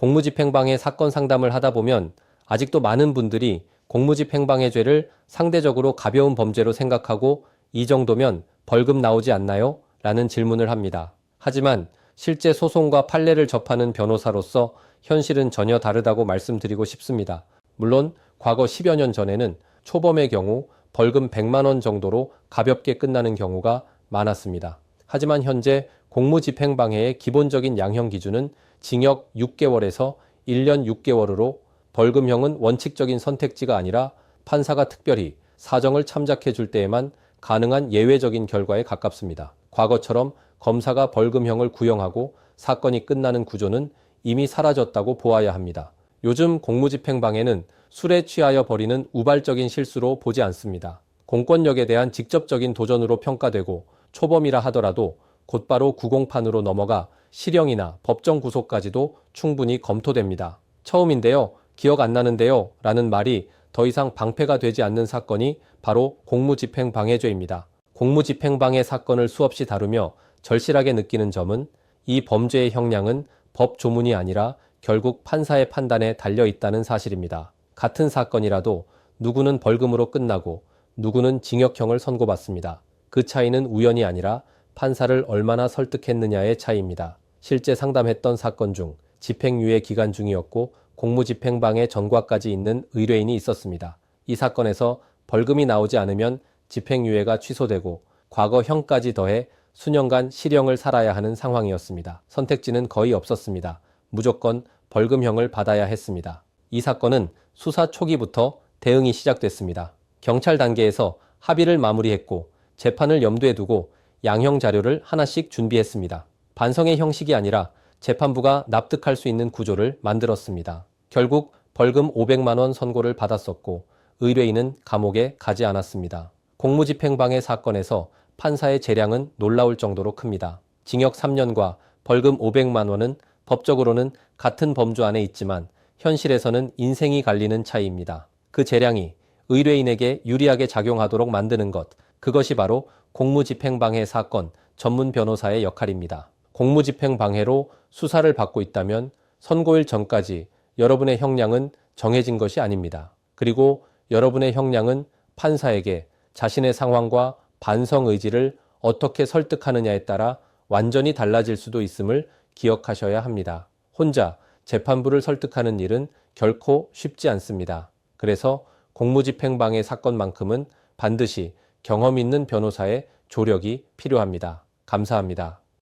공무집행방해 사건 상담을 하다 보면 아직도 많은 분들이 공무집행방해죄를 상대적으로 가벼운 범죄로 생각하고 이 정도면 벌금 나오지 않나요? 라는 질문을 합니다. 하지만 실제 소송과 판례를 접하는 변호사로서 현실은 전혀 다르다고 말씀드리고 싶습니다. 물론 과거 10여 년 전에는 초범의 경우 벌금 100만 원 정도로 가볍게 끝나는 경우가 많았습니다. 하지만 현재 공무집행방해의 기본적인 양형 기준은 징역 6개월에서 1년 6개월으로 벌금형은 원칙적인 선택지가 아니라 판사가 특별히 사정을 참작해 줄 때에만 가능한 예외적인 결과에 가깝습니다. 과거처럼 검사가 벌금형을 구형하고 사건이 끝나는 구조는 이미 사라졌다고 보아야 합니다. 요즘 공무집행방해는 술에 취하여 벌이는 우발적인 실수로 보지 않습니다. 공권력에 대한 직접적인 도전으로 평가되고 초범이라 하더라도 곧바로 구공판으로 넘어가 실형이나 법정 구속까지도 충분히 검토됩니다. 처음인데요, 기억 안 나는데요 라는 말이 더 이상 방패가 되지 않는 사건이 바로 공무집행방해죄입니다. 공무집행방해 사건을 수없이 다루며 절실하게 느끼는 점은 이 범죄의 형량은 법 조문이 아니라 결국 판사의 판단에 달려 있다는 사실입니다. 같은 사건이라도 누구는 벌금으로 끝나고 누구는 징역형을 선고받습니다. 그 차이는 우연이 아니라 판사를 얼마나 설득했느냐의 차이입니다. 실제 상담했던 사건 중 집행유예 기간 중이었고 공무집행방해 전과까지 있는 의뢰인이 있었습니다. 이 사건에서 벌금이 나오지 않으면 집행유예가 취소되고 과거형까지 더해 수년간 실형을 살아야 하는 상황이었습니다. 선택지는 거의 없었습니다. 무조건 벌금형을 받아야 했습니다. 이 사건은 수사 초기부터 대응이 시작됐습니다. 경찰 단계에서 합의를 마무리했고 재판을 염두에 두고 양형 자료를 하나씩 준비했습니다. 반성의 형식이 아니라 재판부가 납득할 수 있는 구조를 만들었습니다. 결국 벌금 500만 원 선고를 받았었고 의뢰인은 감옥에 가지 않았습니다. 공무집행방해 사건에서 판사의 재량은 놀라울 정도로 큽니다. 징역 3년과 벌금 500만 원은 법적으로는 같은 범주 안에 있지만 현실에서는 인생이 갈리는 차이입니다. 그 재량이 의뢰인에게 유리하게 작용하도록 만드는 것, 그것이 바로 공무집행방해 사건 전문 변호사의 역할입니다. 공무집행방해로 수사를 받고 있다면 선고일 전까지 여러분의 형량은 정해진 것이 아닙니다. 그리고 여러분의 형량은 판사에게 자신의 상황과 반성 의지를 어떻게 설득하느냐에 따라 완전히 달라질 수도 있음을 기억하셔야 합니다. 혼자 재판부를 설득하는 일은 결코 쉽지 않습니다. 그래서 공무집행방해 사건만큼은 반드시 경험 있는 변호사의 조력이 필요합니다. 감사합니다.